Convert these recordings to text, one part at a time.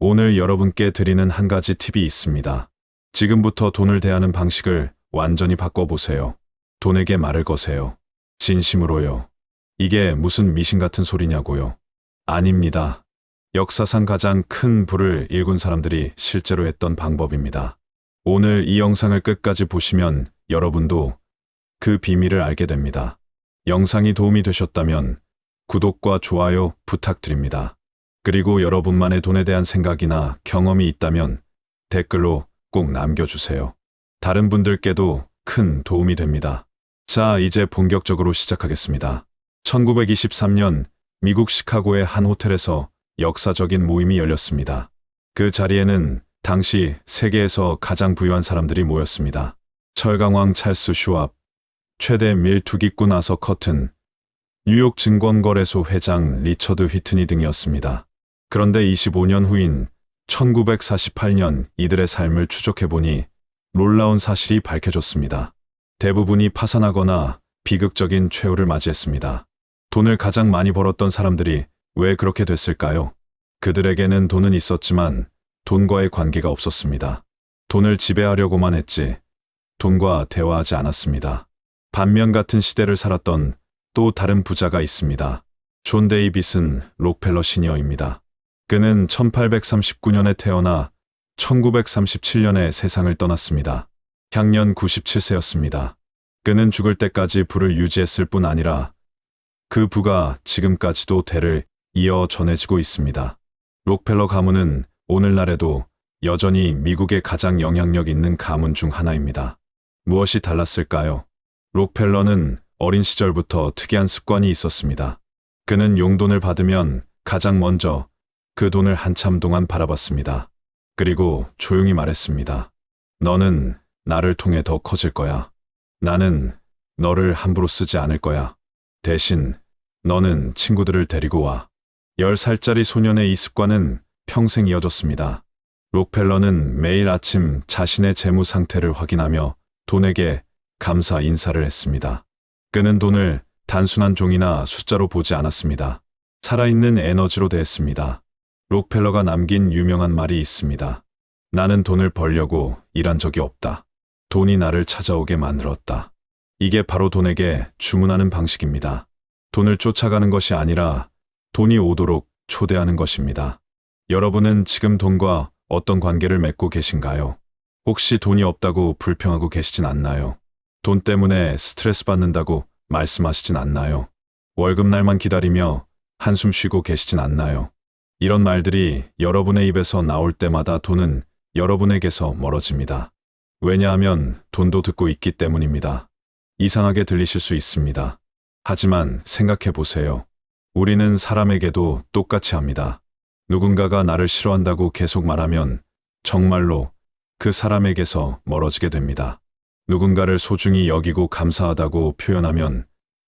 오늘 여러분께 드리는 한 가지 팁이 있습니다. 지금부터 돈을 대하는 방식을 완전히 바꿔보세요. 돈에게 말을 거세요. 진심으로요. 이게 무슨 미신 같은 소리냐고요? 아닙니다. 역사상 가장 큰 부를 일군 사람들이 실제로 했던 방법입니다. 오늘 이 영상을 끝까지 보시면 여러분도 그 비밀을 알게 됩니다. 영상이 도움이 되셨다면 구독과 좋아요 부탁드립니다. 그리고 여러분만의 돈에 대한 생각이나 경험이 있다면 댓글로 꼭 남겨주세요. 다른 분들께도 큰 도움이 됩니다. 자, 이제 본격적으로 시작하겠습니다. 1923년 미국 시카고의 한 호텔에서 역사적인 모임이 열렸습니다. 그 자리에는 당시 세계에서 가장 부유한 사람들이 모였습니다. 철강왕 찰스 슈왑, 최대 밀투기꾼 아서 커튼, 뉴욕 증권거래소 회장 리처드 휘트니 등이었습니다. 그런데 25년 후인 1948년 이들의 삶을 추적해보니 놀라운 사실이 밝혀졌습니다. 대부분이 파산하거나 비극적인 최후를 맞이했습니다. 돈을 가장 많이 벌었던 사람들이 왜 그렇게 됐을까요? 그들에게는 돈은 있었지만 돈과의 관계가 없었습니다. 돈을 지배하려고만 했지 돈과 대화하지 않았습니다. 반면 같은 시대를 살았던 또 다른 부자가 있습니다. 존 데이비슨 록펠러 시니어입니다. 그는 1839년에 태어나 1937년에 세상을 떠났습니다. 향년 97세였습니다. 그는 죽을 때까지 부를 유지했을 뿐 아니라 그 부가 지금까지도 대를 이어 전해지고 있습니다. 록펠러 가문은 오늘날에도 여전히 미국의 가장 영향력 있는 가문 중 하나입니다. 무엇이 달랐을까요? 록펠러는 어린 시절부터 특이한 습관이 있었습니다. 그는 용돈을 받으면 가장 먼저 그 돈을 한참 동안 바라봤습니다. 그리고 조용히 말했습니다. 너는 나를 통해 더 커질 거야. 나는 너를 함부로 쓰지 않을 거야. 대신 너는 친구들을 데리고 와. 10살짜리 소년의 이 습관은 평생 이어졌습니다. 록펠러는 매일 아침 자신의 재무 상태를 확인하며 돈에게 감사 인사를 했습니다. 그는 돈을 단순한 종이나 숫자로 보지 않았습니다. 살아있는 에너지로 대했습니다. 록펠러가 남긴 유명한 말이 있습니다. 나는 돈을 벌려고 일한 적이 없다. 돈이 나를 찾아오게 만들었다. 이게 바로 돈에게 주문하는 방식입니다. 돈을 쫓아가는 것이 아니라 돈이 오도록 초대하는 것입니다. 여러분은 지금 돈과 어떤 관계를 맺고 계신가요? 혹시 돈이 없다고 불평하고 계시진 않나요? 돈 때문에 스트레스 받는다고 말씀하시진 않나요? 월급날만 기다리며 한숨 쉬고 계시진 않나요? 이런 말들이 여러분의 입에서 나올 때마다 돈은 여러분에게서 멀어집니다. 왜냐하면 돈도 듣고 있기 때문입니다. 이상하게 들리실 수 있습니다. 하지만 생각해 보세요. 우리는 사람에게도 똑같이 합니다. 누군가가 나를 싫어한다고 계속 말하면 정말로 그 사람에게서 멀어지게 됩니다. 누군가를 소중히 여기고 감사하다고 표현하면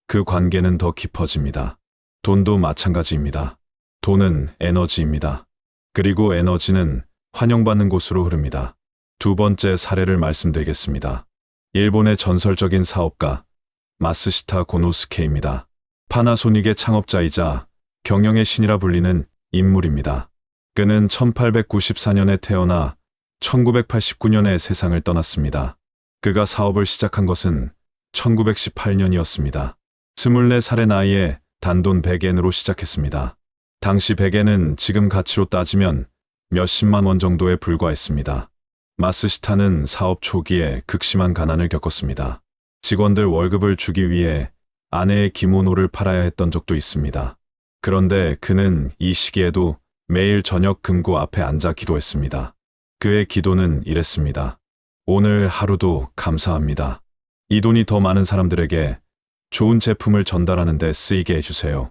그 관계는 더 깊어집니다. 돈도 마찬가지입니다. 돈은 에너지입니다. 그리고 에너지는 환영받는 곳으로 흐릅니다. 두 번째 사례를 말씀드리겠습니다. 일본의 전설적인 사업가 마쓰시타 고노스케입니다. 파나소닉의 창업자이자 경영의 신이라 불리는 인물입니다. 그는 1894년에 태어나 1989년에 세상을 떠났습니다. 그가 사업을 시작한 것은 1918년이었습니다. 24살의 나이에 단돈 100엔으로 시작했습니다. 당시 100엔은 지금 가치로 따지면 몇십만 원 정도에 불과했습니다. 마쓰시타는 사업 초기에 극심한 가난을 겪었습니다. 직원들 월급을 주기 위해 아내의 기모노를 팔아야 했던 적도 있습니다. 그런데 그는 이 시기에도 매일 저녁 금고 앞에 앉아 기도했습니다. 그의 기도는 이랬습니다. 오늘 하루도 감사합니다. 이 돈이 더 많은 사람들에게 좋은 제품을 전달하는 데 쓰이게 해주세요.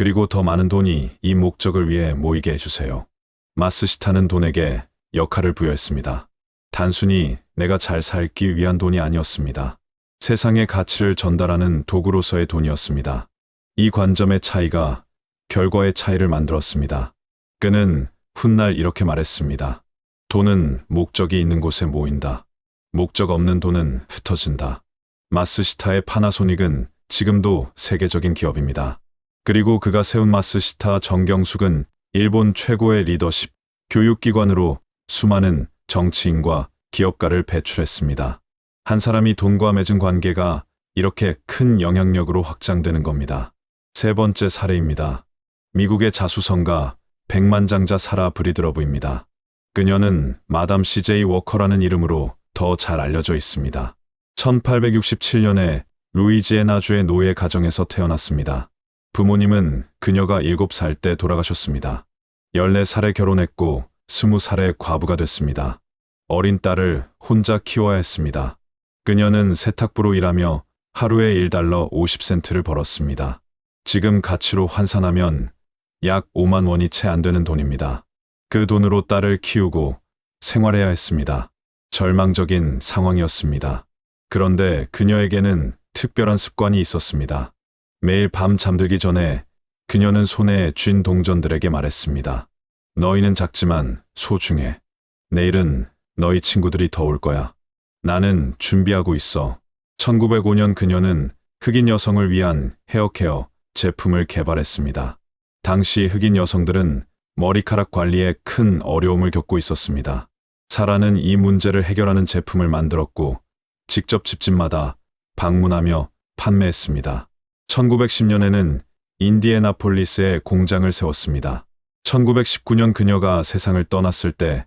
그리고 더 많은 돈이 이 목적을 위해 모이게 해주세요. 마쓰시타는 돈에게 역할을 부여했습니다. 단순히 내가 잘 살기 위한 돈이 아니었습니다. 세상의 가치를 전달하는 도구로서의 돈이었습니다. 이 관점의 차이가 결과의 차이를 만들었습니다. 그는 훗날 이렇게 말했습니다. 돈은 목적이 있는 곳에 모인다. 목적 없는 돈은 흩어진다. 마쓰시타의 파나소닉은 지금도 세계적인 기업입니다. 그리고 그가 세운 마쓰시타 정경숙은 일본 최고의 리더십 교육기관으로 수많은 정치인과 기업가를 배출했습니다. 한 사람이 돈과 맺은 관계가 이렇게 큰 영향력으로 확장되는 겁니다. 세 번째 사례입니다. 미국의 자수성가 백만장자 사라 브리드러브입니다. 그녀는 마담 CJ 워커라는 이름으로 더 잘 알려져 있습니다. 1867년에 루이지애나주의 노예 가정에서 태어났습니다. 부모님은 그녀가 7살 때 돌아가셨습니다. 14살에 결혼했고 20살에 과부가 됐습니다. 어린 딸을 혼자 키워야 했습니다. 그녀는 세탁부로 일하며 하루에 $1.50를 벌었습니다. 지금 가치로 환산하면 약 5만 원이 채 안 되는 돈입니다. 그 돈으로 딸을 키우고 생활해야 했습니다. 절망적인 상황이었습니다. 그런데 그녀에게는 특별한 습관이 있었습니다. 매일 밤 잠들기 전에 그녀는 손에 쥔 동전들에게 말했습니다. 너희는 작지만 소중해. 내일은 너희 친구들이 더 올 거야. 나는 준비하고 있어. 1905년 그녀는 흑인 여성을 위한 헤어케어 제품을 개발했습니다. 당시 흑인 여성들은 머리카락 관리에 큰 어려움을 겪고 있었습니다. 사라는 이 문제를 해결하는 제품을 만들었고 직접 집집마다 방문하며 판매했습니다. 1910년에는 인디애나폴리스에 공장을 세웠습니다. 1919년 그녀가 세상을 떠났을 때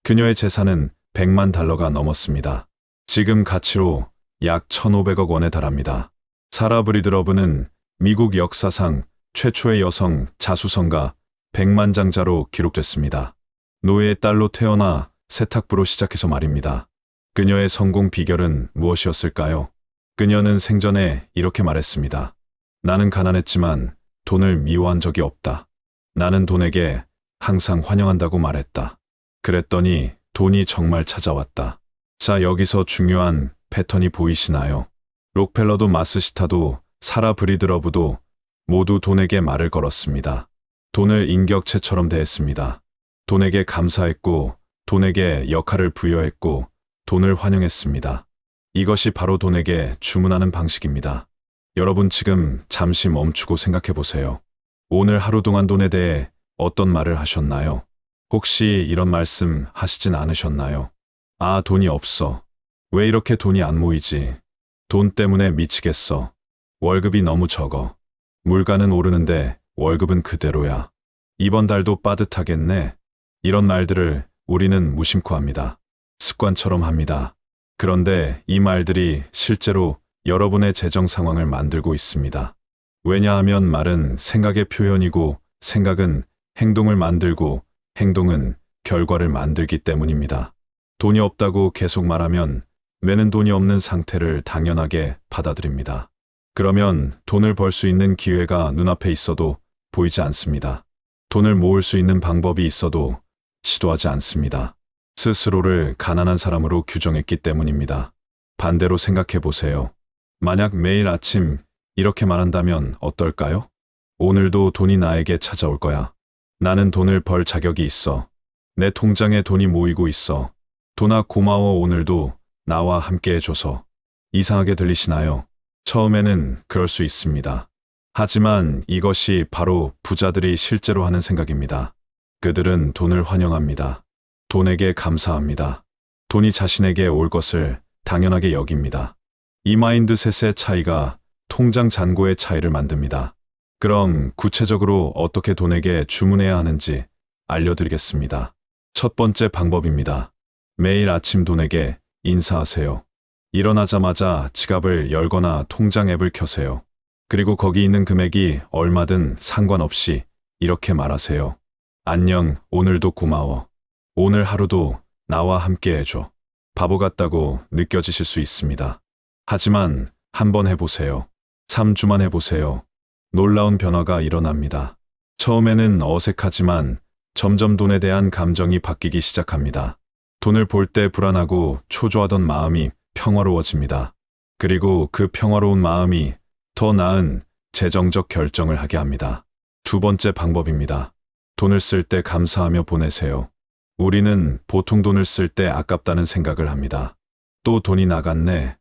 그녀의 재산은 $100만 넘었습니다. 지금 가치로 약 1,500억 원에 달합니다. 사라 브리드러브는 미국 역사상 최초의 여성 자수성가 백만장자로 기록됐습니다. 노예의 딸로 태어나 세탁부로 시작해서 말입니다. 그녀의 성공 비결은 무엇이었을까요? 그녀는 생전에 이렇게 말했습니다. 나는 가난했지만 돈을 미워한 적이 없다. 나는 돈에게 항상 환영한다고 말했다. 그랬더니 돈이 정말 찾아왔다. 자, 여기서 중요한 패턴이 보이시나요? 록펠러도 마스시타도 사라 브리드러브도 모두 돈에게 말을 걸었습니다. 돈을 인격체처럼 대했습니다. 돈에게 감사했고 돈에게 역할을 부여했고 돈을 환영했습니다. 이것이 바로 돈에게 주문하는 방식입니다. 여러분 지금 잠시 멈추고 생각해 보세요. 오늘 하루 동안 돈에 대해 어떤 말을 하셨나요? 혹시 이런 말씀 하시진 않으셨나요? 아, 돈이 없어. 왜 이렇게 돈이 안 모이지? 돈 때문에 미치겠어. 월급이 너무 적어. 물가는 오르는데 월급은 그대로야. 이번 달도 빠듯하겠네. 이런 말들을 우리는 무심코 합니다. 습관처럼 합니다. 그런데 이 말들이 실제로 여러분의 재정 상황을 만들고 있습니다. 왜냐하면 말은 생각의 표현이고 생각은 행동을 만들고 행동은 결과를 만들기 때문입니다. 돈이 없다고 계속 말하면 뇌는 돈이 없는 상태를 당연하게 받아들입니다. 그러면 돈을 벌 수 있는 기회가 눈앞에 있어도 보이지 않습니다. 돈을 모을 수 있는 방법이 있어도 시도하지 않습니다. 스스로를 가난한 사람으로 규정했기 때문입니다. 반대로 생각해 보세요. 만약 매일 아침 이렇게 말한다면 어떨까요? 오늘도 돈이 나에게 찾아올 거야. 나는 돈을 벌 자격이 있어. 내 통장에 돈이 모이고 있어. 돈아 고마워 오늘도 나와 함께 해줘서. 이상하게 들리시나요? 처음에는 그럴 수 있습니다. 하지만 이것이 바로 부자들이 실제로 하는 생각입니다. 그들은 돈을 환영합니다. 돈에게 감사합니다. 돈이 자신에게 올 것을 당연하게 여깁니다. 이 마인드셋의 차이가 통장 잔고의 차이를 만듭니다. 그럼 구체적으로 어떻게 돈에게 주문해야 하는지 알려드리겠습니다. 첫 번째 방법입니다. 매일 아침 돈에게 인사하세요. 일어나자마자 지갑을 열거나 통장 앱을 켜세요. 그리고 거기 있는 금액이 얼마든 상관없이 이렇게 말하세요. 안녕, 오늘도 고마워. 오늘 하루도 나와 함께 해줘. 바보 같다고 느껴지실 수 있습니다. 하지만 한번 해보세요. 3주만 해보세요. 놀라운 변화가 일어납니다. 처음에는 어색하지만 점점 돈에 대한 감정이 바뀌기 시작합니다. 돈을 볼 때 불안하고 초조하던 마음이 평화로워집니다. 그리고 그 평화로운 마음이 더 나은 재정적 결정을 하게 합니다. 두 번째 방법입니다. 돈을 쓸 때 감사하며 보내세요. 우리는 보통 돈을 쓸 때 아깝다는 생각을 합니다. 또 돈이 나갔네.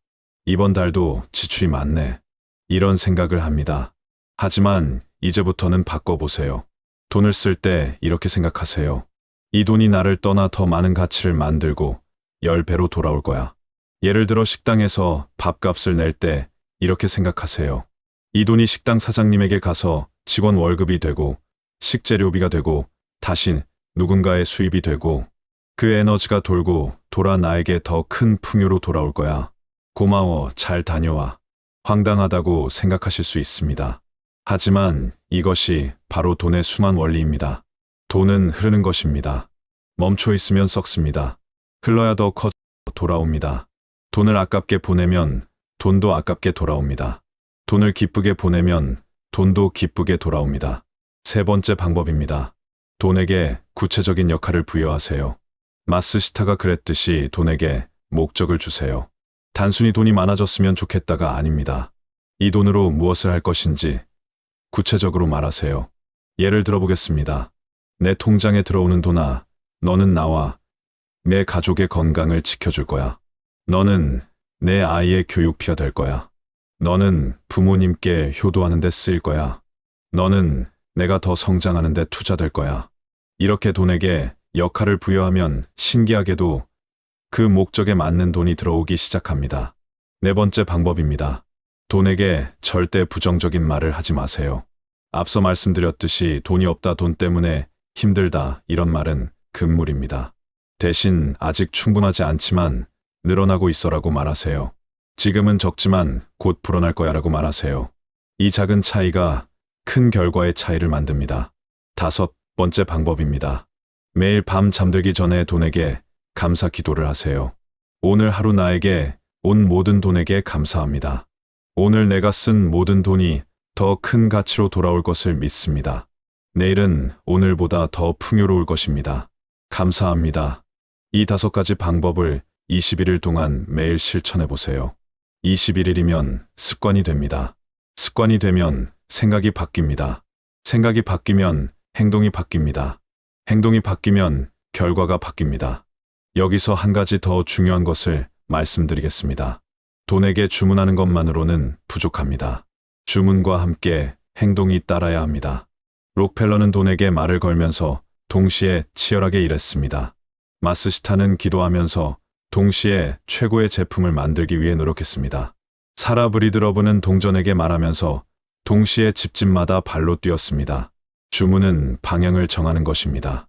이번 달도 지출이 많네. 이런 생각을 합니다. 하지만 이제부터는 바꿔보세요. 돈을 쓸 때 이렇게 생각하세요. 이 돈이 나를 떠나 더 많은 가치를 만들고 10배로 돌아올 거야. 예를 들어 식당에서 밥값을 낼 때 이렇게 생각하세요. 이 돈이 식당 사장님에게 가서 직원 월급이 되고 식재료비가 되고 다시 누군가의 수입이 되고 그 에너지가 돌고 돌아 나에게 더 큰 풍요로 돌아올 거야. 고마워, 잘 다녀와. 황당하다고 생각하실 수 있습니다. 하지만 이것이 바로 돈의 순환 원리입니다. 돈은 흐르는 것입니다. 멈춰 있으면 썩습니다. 흘러야 더 커져 돌아옵니다. 돈을 아깝게 보내면 돈도 아깝게 돌아옵니다. 돈을 기쁘게 보내면 돈도 기쁘게 돌아옵니다. 세 번째 방법입니다. 돈에게 구체적인 역할을 부여하세요. 마스시타가 그랬듯이 돈에게 목적을 주세요. 단순히 돈이 많아졌으면 좋겠다가 아닙니다. 이 돈으로 무엇을 할 것인지 구체적으로 말하세요. 예를 들어보겠습니다. 내 통장에 들어오는 돈아, 너는 나와 내 가족의 건강을 지켜줄 거야. 너는 내 아이의 교육비가 될 거야. 너는 부모님께 효도하는 데 쓰일 거야. 너는 내가 더 성장하는 데 투자될 거야. 이렇게 돈에게 역할을 부여하면 신기하게도 그 목적에 맞는 돈이 들어오기 시작합니다. 네 번째 방법입니다. 돈에게 절대 부정적인 말을 하지 마세요. 앞서 말씀드렸듯이 돈이 없다, 돈 때문에 힘들다, 이런 말은 금물입니다. 대신 아직 충분하지 않지만 늘어나고 있어라고 말하세요. 지금은 적지만 곧 불어날 거야 라고 말하세요. 이 작은 차이가 큰 결과의 차이를 만듭니다. 다섯 번째 방법입니다. 매일 밤 잠들기 전에 돈에게 감사 기도를 하세요. 오늘 하루 나에게 온 모든 돈에게 감사합니다. 오늘 내가 쓴 모든 돈이 더 큰 가치로 돌아올 것을 믿습니다. 내일은 오늘보다 더 풍요로울 것입니다. 감사합니다. 이 5가지 방법을 21일 동안 매일 실천해 보세요. 21일이면 습관이 됩니다. 습관이 되면 생각이 바뀝니다. 생각이 바뀌면 행동이 바뀝니다. 행동이 바뀌면 결과가 바뀝니다. 여기서 한 가지 더 중요한 것을 말씀드리겠습니다. 돈에게 주문하는 것만으로는 부족합니다. 주문과 함께 행동이 따라야 합니다. 록펠러는 돈에게 말을 걸면서 동시에 치열하게 일했습니다. 마스시타는 기도하면서 동시에 최고의 제품을 만들기 위해 노력했습니다. 사라 브리드러브는 동전에게 말하면서 동시에 집집마다 발로 뛰었습니다. 주문은 방향을 정하는 것입니다.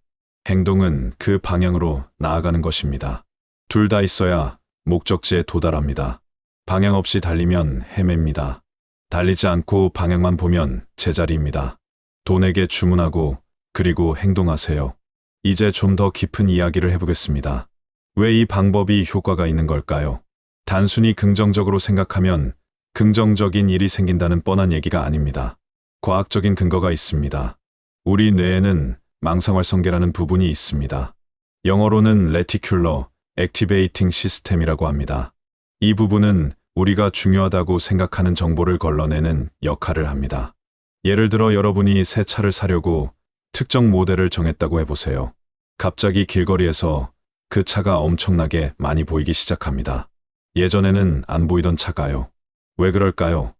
행동은 그 방향으로 나아가는 것입니다. 둘 다 있어야 목적지에 도달합니다. 방향 없이 달리면 헤맵니다. 달리지 않고 방향만 보면 제자리입니다. 돈에게 주문하고 그리고 행동하세요. 이제 좀 더 깊은 이야기를 해보겠습니다. 왜 이 방법이 효과가 있는 걸까요? 단순히 긍정적으로 생각하면 긍정적인 일이 생긴다는 뻔한 얘기가 아닙니다. 과학적인 근거가 있습니다. 우리 뇌에는 망상활성계라는 부분이 있습니다. 영어로는 레티큘러 액티베이팅 시스템이라고 합니다. 이 부분은 우리가 중요하다고 생각하는 정보를 걸러내는 역할을 합니다. 예를 들어 여러분이 새 차를 사려고 특정 모델을 정했다고 해보세요. 갑자기 길거리에서 그 차가 엄청나게 많이 보이기 시작합니다. 예전에는 안 보이던 차가요. 왜 그럴까요?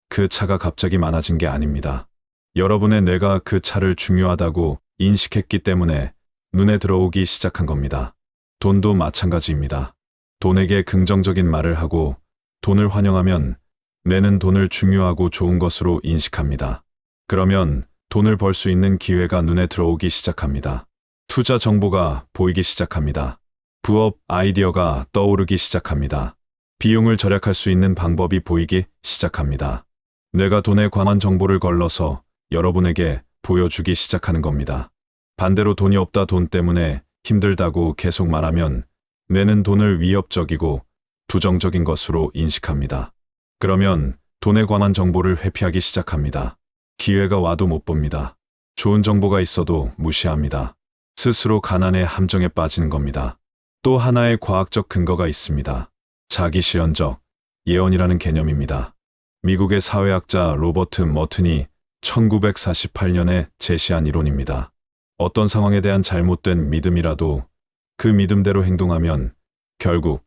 그 차가 갑자기 많아진 게 아닙니다. 여러분의 뇌가 그 차를 중요하다고 인식했기 때문에 눈에 들어오기 시작한 겁니다. 돈도 마찬가지입니다. 돈에게 긍정적인 말을 하고 돈을 환영하면 뇌는 돈을 중요하고 좋은 것으로 인식합니다. 그러면 돈을 벌 수 있는 기회가 눈에 들어오기 시작합니다. 투자 정보가 보이기 시작합니다. 부업 아이디어가 떠오르기 시작합니다. 비용을 절약할 수 있는 방법이 보이기 시작합니다. 뇌가 돈에 관한 정보를 걸러서 여러분에게 보여주기 시작하는 겁니다. 반대로 돈이 없다, 돈 때문에 힘들다고 계속 말하면 뇌는 돈을 위협적이고 부정적인 것으로 인식합니다. 그러면 돈에 관한 정보를 회피하기 시작합니다. 기회가 와도 못 봅니다. 좋은 정보가 있어도 무시합니다. 스스로 가난의 함정에 빠지는 겁니다. 또 하나의 과학적 근거가 있습니다. 자기실현적 예언이라는 개념입니다. 미국의 사회학자 로버트 머튼이 1948년에 제시한 이론입니다. 어떤 상황에 대한 잘못된 믿음이라도 그 믿음대로 행동하면 결국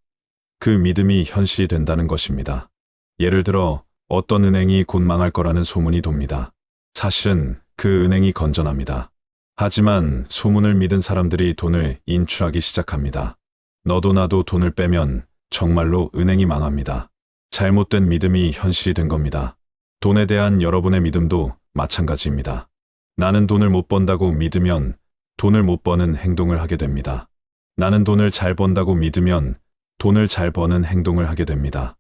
그 믿음이 현실이 된다는 것입니다. 예를 들어 어떤 은행이 곧 망할 거라는 소문이 돕니다. 사실은 그 은행이 건전합니다. 하지만 소문을 믿은 사람들이 돈을 인출하기 시작합니다. 너도 나도 돈을 빼면 정말로 은행이 망합니다. 잘못된 믿음이 현실이 된 겁니다. 돈에 대한 여러분의 믿음도 마찬가지입니다. 나는 돈을 못 번다고 믿으면 돈을 못 버는 행동을 하게 됩니다. 나는 돈을 잘 번다고 믿으면 돈을 잘 버는 행동을 하게 됩니다.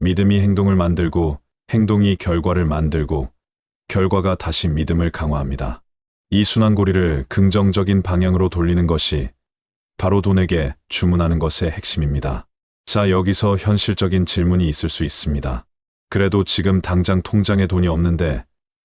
믿음이 행동을 만들고 행동이 결과를 만들고 결과가 다시 믿음을 강화합니다. 이 순환고리를 긍정적인 방향으로 돌리는 것이 바로 돈에게 주문하는 것의 핵심입니다. 자, 여기서 현실적인 질문이 있을 수 있습니다. 그래도 지금 당장 통장에 돈이 없는데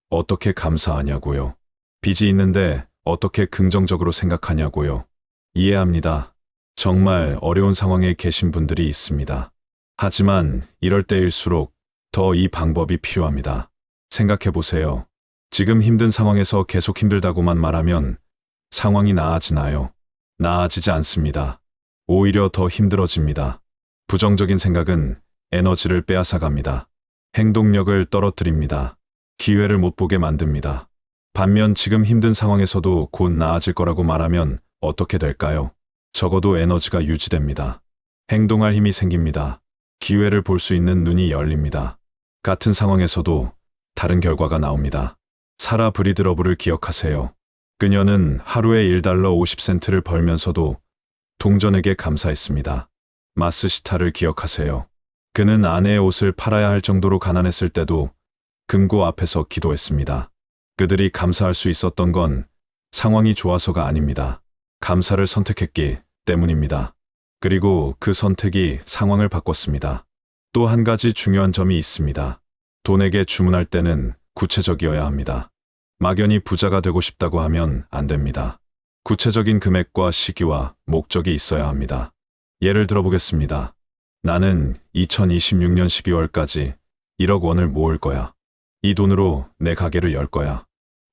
어떻게 감사하냐고요? 빚이 있는데 어떻게 긍정적으로 생각하냐고요? 이해합니다. 정말 어려운 상황에 계신 분들이 있습니다. 하지만 이럴 때일수록 더 이 방법이 필요합니다. 생각해 보세요. 지금 힘든 상황에서 계속 힘들다고만 말하면 상황이 나아지나요? 나아지지 않습니다. 오히려 더 힘들어집니다. 부정적인 생각은 에너지를 빼앗아갑니다. 행동력을 떨어뜨립니다. 기회를 못 보게 만듭니다. 반면 지금 힘든 상황에서도 곧 나아질 거라고 말하면 어떻게 될까요? 적어도 에너지가 유지됩니다. 행동할 힘이 생깁니다. 기회를 볼 수 있는 눈이 열립니다. 같은 상황에서도 다른 결과가 나옵니다. 사라 브리드러브를 기억하세요. 그녀는 하루에 1달러 50센트를 벌면서도 동전에게 감사했습니다. 마스시타를 기억하세요. 그는 아내의 옷을 팔아야 할 정도로 가난했을 때도 금고 앞에서 기도했습니다. 그들이 감사할 수 있었던 건 상황이 좋아서가 아닙니다. 감사를 선택했기 때문입니다. 그리고 그 선택이 상황을 바꿨습니다. 또 한 가지 중요한 점이 있습니다. 돈에게 주문할 때는 구체적이어야 합니다. 막연히 부자가 되고 싶다고 하면 안 됩니다. 구체적인 금액과 시기와 목적이 있어야 합니다. 예를 들어보겠습니다. 나는 2026년 12월까지 1억 원을 모을 거야. 이 돈으로 내 가게를 열 거야.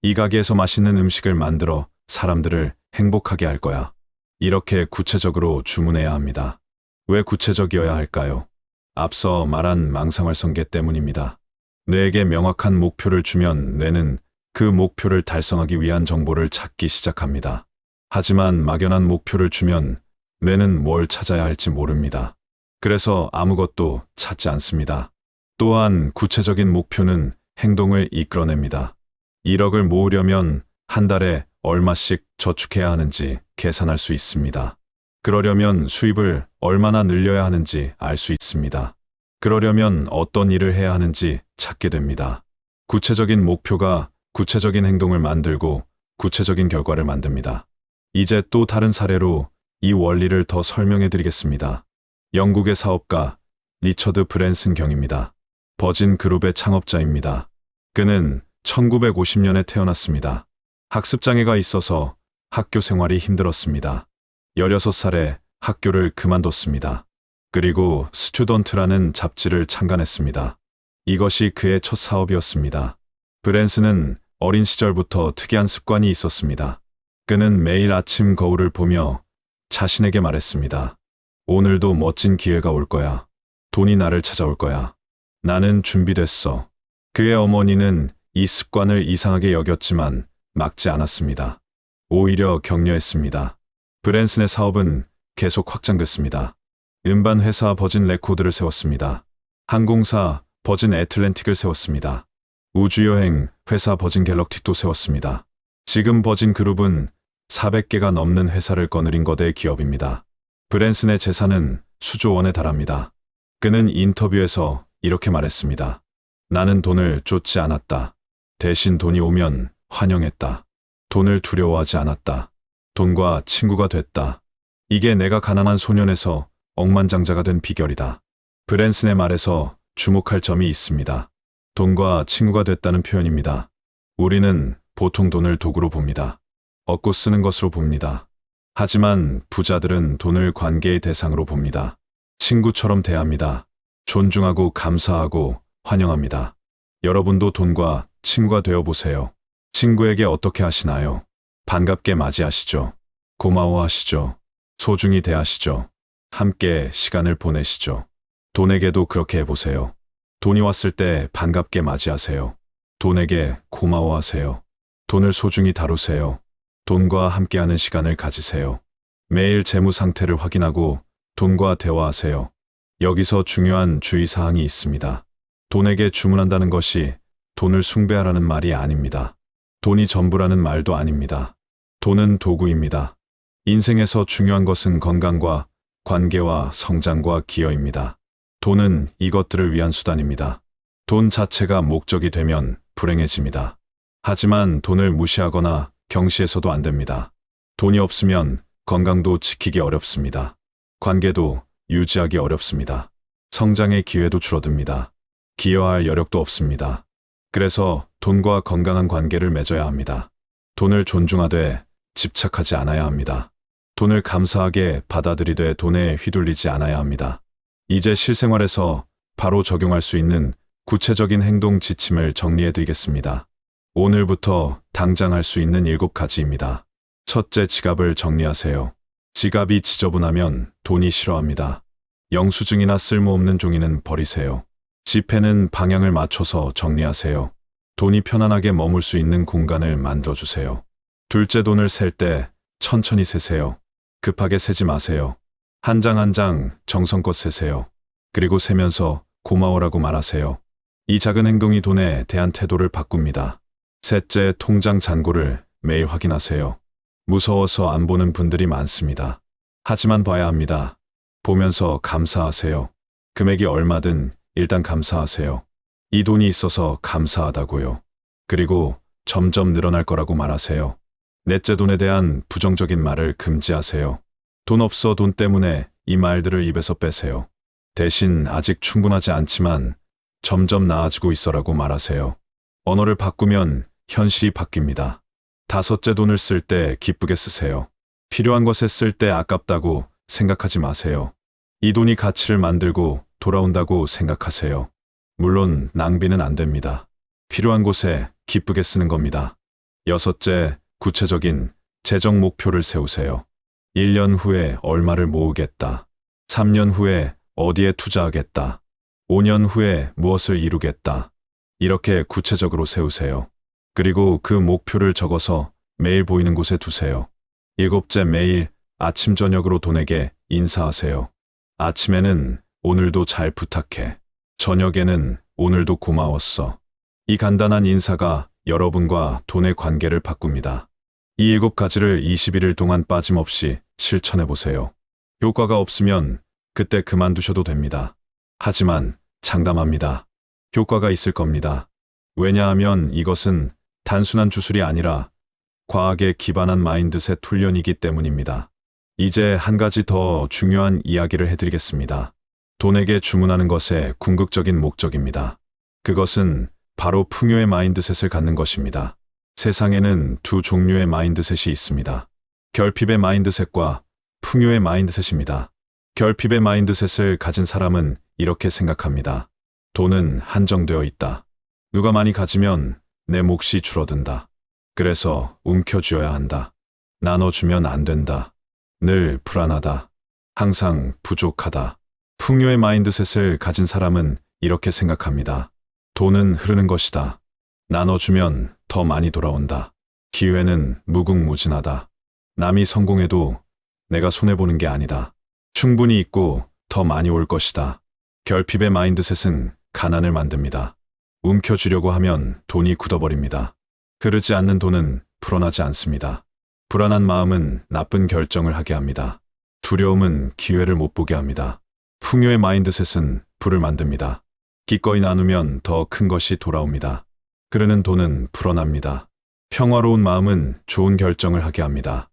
이 가게에서 맛있는 음식을 만들어 사람들을 행복하게 할 거야. 이렇게 구체적으로 주문해야 합니다. 왜 구체적이어야 할까요? 앞서 말한 망상활성계 때문입니다. 뇌에게 명확한 목표를 주면 뇌는 그 목표를 달성하기 위한 정보를 찾기 시작합니다. 하지만 막연한 목표를 주면 뇌는 뭘 찾아야 할지 모릅니다. 그래서 아무것도 찾지 않습니다. 또한 구체적인 목표는 행동을 이끌어냅니다. 1억을 모으려면 한 달에 얼마씩 저축해야 하는지 계산할 수 있습니다. 그러려면 수입을 얼마나 늘려야 하는지 알 수 있습니다. 그러려면 어떤 일을 해야 하는지 찾게 됩니다. 구체적인 목표가 구체적인 행동을 만들고 구체적인 결과를 만듭니다. 이제 또 다른 사례로 이 원리를 더 설명해 드리겠습니다. 영국의 사업가 리처드 브랜슨 경입니다. 버진 그룹의 창업자입니다. 그는 1950년에 태어났습니다. 학습장애가 있어서 학교 생활이 힘들었습니다. 16살에 학교를 그만뒀습니다. 그리고 스튜던트라는 잡지를 창간했습니다. 이것이 그의 첫 사업이었습니다. 브랜슨은 어린 시절부터 특이한 습관이 있었습니다. 그는 매일 아침 거울을 보며 자신에게 말했습니다. 오늘도 멋진 기회가 올 거야. 돈이 나를 찾아올 거야. 나는 준비됐어. 그의 어머니는 이 습관을 이상하게 여겼지만 막지 않았습니다. 오히려 격려했습니다. 브랜슨의 사업은 계속 확장됐습니다. 음반 회사 버진 레코드를 세웠습니다. 항공사 버진 애틀랜틱을 세웠습니다. 우주여행 회사 버진 갤럭틱도 세웠습니다. 지금 버진 그룹은 400개가 넘는 회사를 거느린 거대 기업입니다. 브랜슨의 재산은 수조 원에 달합니다. 그는 인터뷰에서 이렇게 말했습니다. 나는 돈을 쫓지 않았다. 대신 돈이 오면 환영했다. 돈을 두려워하지 않았다. 돈과 친구가 됐다. 이게 내가 가난한 소년에서 억만장자가 된 비결이다. 브랜슨의 말에서 주목할 점이 있습니다. 돈과 친구가 됐다는 표현입니다. 우리는 보통 돈을 도구로 봅니다. 얻고 쓰는 것으로 봅니다. 하지만 부자들은 돈을 관계의 대상으로 봅니다. 친구처럼 대합니다. 존중하고 감사하고 환영합니다. 여러분도 돈과 친구가 되어 보세요. 친구에게 어떻게 하시나요? 반갑게 맞이하시죠. 고마워하시죠. 소중히 대하시죠. 함께 시간을 보내시죠. 돈에게도 그렇게 해보세요. 돈이 왔을 때 반갑게 맞이하세요. 돈에게 고마워하세요. 돈을 소중히 다루세요. 돈과 함께하는 시간을 가지세요. 매일 재무 상태를 확인하고 돈과 대화하세요. 여기서 중요한 주의사항이 있습니다. 돈에게 주문한다는 것이 돈을 숭배하라는 말이 아닙니다. 돈이 전부라는 말도 아닙니다. 돈은 도구입니다. 인생에서 중요한 것은 건강과 관계와 성장과 기여입니다. 돈은 이것들을 위한 수단입니다. 돈 자체가 목적이 되면 불행해집니다. 하지만 돈을 무시하거나 경시해서도 안 됩니다. 돈이 없으면 건강도 지키기 어렵습니다. 관계도 유지하기 어렵습니다. 성장의 기회도 줄어듭니다. 기여할 여력도 없습니다. 그래서 돈과 건강한 관계를 맺어야 합니다. 돈을 존중하되 집착하지 않아야 합니다. 돈을 감사하게 받아들이되 돈에 휘둘리지 않아야 합니다. 이제 실생활에서 바로 적용할 수 있는 구체적인 행동 지침을 정리해 드리겠습니다. 오늘부터 당장 할 수 있는 7가지입니다. 첫째, 지갑을 정리하세요. 지갑이 지저분하면 돈이 싫어합니다. 영수증이나 쓸모없는 종이는 버리세요. 지폐는 방향을 맞춰서 정리하세요. 돈이 편안하게 머물 수 있는 공간을 만들어주세요. 둘째, 돈을 셀 때 천천히 세세요. 급하게 세지 마세요. 한 장 한 장 정성껏 세세요. 그리고 세면서 고마워라고 말하세요. 이 작은 행동이 돈에 대한 태도를 바꿉니다. 셋째, 통장 잔고를 매일 확인하세요. 무서워서 안 보는 분들이 많습니다. 하지만 봐야 합니다. 보면서 감사하세요. 금액이 얼마든 일단 감사하세요. 이 돈이 있어서 감사하다고요. 그리고 점점 늘어날 거라고 말하세요. 넷째, 돈에 대한 부정적인 말을 금지하세요. 돈 없어, 돈 때문에 이 말들을 입에서 빼세요. 대신 아직 충분하지 않지만 점점 나아지고 있어라고 말하세요. 언어를 바꾸면 현실이 바뀝니다. 다섯째, 돈을 쓸 때 기쁘게 쓰세요. 필요한 것에 쓸 때 아깝다고 생각하지 마세요. 이 돈이 가치를 만들고 돌아온다고 생각하세요. 물론 낭비는 안 됩니다. 필요한 곳에 기쁘게 쓰는 겁니다. 여섯째, 구체적인 재정 목표를 세우세요. 1년 후에 얼마를 모으겠다. 3년 후에 어디에 투자하겠다. 5년 후에 무엇을 이루겠다. 이렇게 구체적으로 세우세요. 그리고 그 목표를 적어서 매일 보이는 곳에 두세요. 일곱째, 매일 아침 저녁으로 돈에게 인사하세요. 아침에는 오늘도 잘 부탁해. 저녁에는 오늘도 고마웠어. 이 간단한 인사가 여러분과 돈의 관계를 바꿉니다. 이 7가지를 21일 동안 빠짐없이 실천해 보세요. 효과가 없으면 그때 그만두셔도 됩니다. 하지만 장담합니다. 효과가 있을 겁니다. 왜냐하면 이것은 단순한 주술이 아니라 과학에 기반한 마인드셋 훈련이기 때문입니다. 이제 한 가지 더 중요한 이야기를 해드리겠습니다. 돈에게 주문하는 것의 궁극적인 목적입니다. 그것은 바로 풍요의 마인드셋을 갖는 것입니다. 세상에는 두 종류의 마인드셋이 있습니다. 결핍의 마인드셋과 풍요의 마인드셋입니다. 결핍의 마인드셋을 가진 사람은 이렇게 생각합니다. 돈은 한정되어 있다. 누가 많이 가지면 내 몫이 줄어든다. 그래서 움켜쥐어야 한다. 나눠주면 안 된다. 늘 불안하다. 항상 부족하다. 풍요의 마인드셋을 가진 사람은 이렇게 생각합니다. 돈은 흐르는 것이다. 나눠주면 더 많이 돌아온다. 기회는 무궁무진하다. 남이 성공해도 내가 손해보는 게 아니다. 충분히 있고 더 많이 올 것이다. 결핍의 마인드셋은 가난을 만듭니다. 움켜쥐려고 하면 돈이 굳어버립니다. 흐르지 않는 돈은 불어나지 않습니다. 불안한 마음은 나쁜 결정을 하게 합니다. 두려움은 기회를 못 보게 합니다. 풍요의 마인드셋은 불을 만듭니다. 기꺼이 나누면 더 큰 것이 돌아옵니다. 흐르는 돈은 불어납니다. 평화로운 마음은 좋은 결정을 하게 합니다.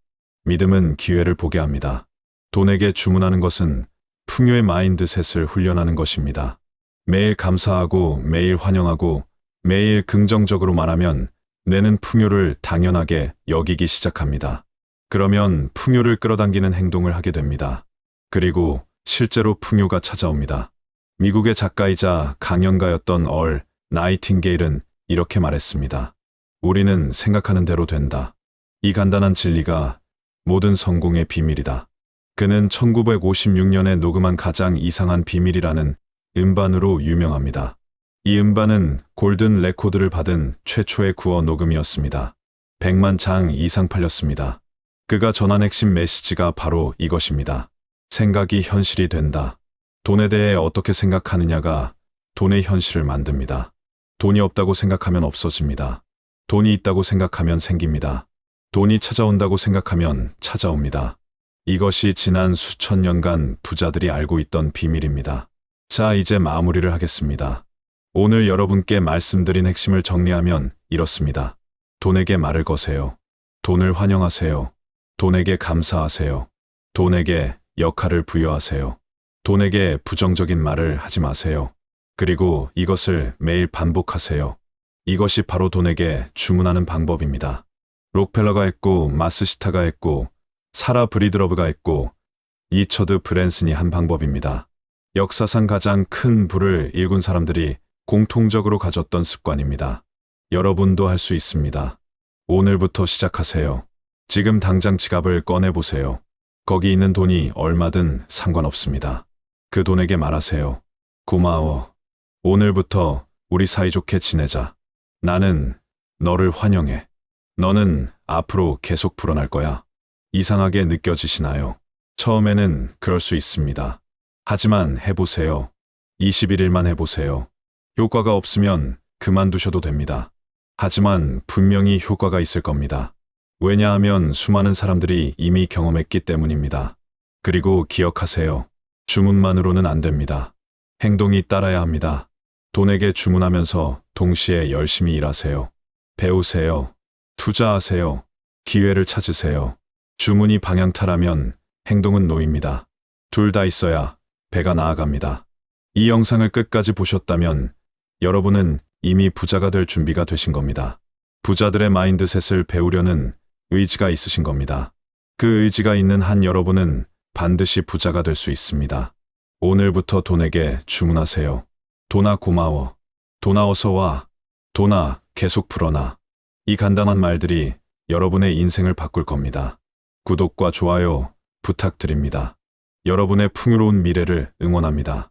믿음은 기회를 보게 합니다. 돈에게 주문하는 것은 풍요의 마인드셋을 훈련하는 것입니다. 매일 감사하고 매일 환영하고 매일 긍정적으로 말하면 뇌는 풍요를 당연하게 여기기 시작합니다. 그러면 풍요를 끌어당기는 행동을 하게 됩니다. 그리고 실제로 풍요가 찾아옵니다. 미국의 작가이자 강연가였던 얼 나이팅게일은 이렇게 말했습니다. 우리는 생각하는 대로 된다. 이 간단한 진리가 모든 성공의 비밀이다. 그는 1956년에 녹음한 가장 이상한 비밀이라는 음반으로 유명합니다. 이 음반은 골든 레코드를 받은 최초의 구어 녹음이었습니다. 100만 장 이상 팔렸습니다. 그가 전한 핵심 메시지가 바로 이것입니다. 생각이 현실이 된다. 돈에 대해 어떻게 생각하느냐가 돈의 현실을 만듭니다. 돈이 없다고 생각하면 없어집니다. 돈이 있다고 생각하면 생깁니다. 돈이 찾아온다고 생각하면 찾아옵니다. 이것이 지난 수천 년간 부자들이 알고 있던 비밀입니다. 자, 이제 마무리를 하겠습니다. 오늘 여러분께 말씀드린 핵심을 정리하면 이렇습니다. 돈에게 말을 거세요. 돈을 환영하세요. 돈에게 감사하세요. 돈에게 역할을 부여하세요. 돈에게 부정적인 말을 하지 마세요. 그리고 이것을 매일 반복하세요. 이것이 바로 돈에게 주문하는 방법입니다. 록펠러가 했고, 마스시타가 했고, 사라 브리드러브가 했고, 리처드 브랜슨이 한 방법입니다. 역사상 가장 큰 부를 일군 사람들이 공통적으로 가졌던 습관입니다. 여러분도 할 수 있습니다. 오늘부터 시작하세요. 지금 당장 지갑을 꺼내보세요. 거기 있는 돈이 얼마든 상관없습니다. 그 돈에게 말하세요. 고마워. 오늘부터 우리 사이좋게 지내자. 나는 너를 환영해. 너는 앞으로 계속 불어날 거야. 이상하게 느껴지시나요? 처음에는 그럴 수 있습니다. 하지만 해보세요. 21일만 해보세요. 효과가 없으면 그만두셔도 됩니다. 하지만 분명히 효과가 있을 겁니다. 왜냐하면 수많은 사람들이 이미 경험했기 때문입니다. 그리고 기억하세요. 주문만으로는 안 됩니다. 행동이 따라야 합니다. 돈에게 주문하면서 동시에 열심히 일하세요. 배우세요. 투자하세요. 기회를 찾으세요. 주문이 방향타라면 행동은 노입니다. 둘 다 있어야 배가 나아갑니다. 이 영상을 끝까지 보셨다면 여러분은 이미 부자가 될 준비가 되신 겁니다. 부자들의 마인드셋을 배우려는 의지가 있으신 겁니다. 그 의지가 있는 한 여러분은 반드시 부자가 될 수 있습니다. 오늘부터 돈에게 주문하세요. 돈아 고마워. 돈아 어서 와. 돈아 계속 불어나. 이 간단한 말들이 여러분의 인생을 바꿀 겁니다. 구독과 좋아요 부탁드립니다. 여러분의 풍요로운 미래를 응원합니다.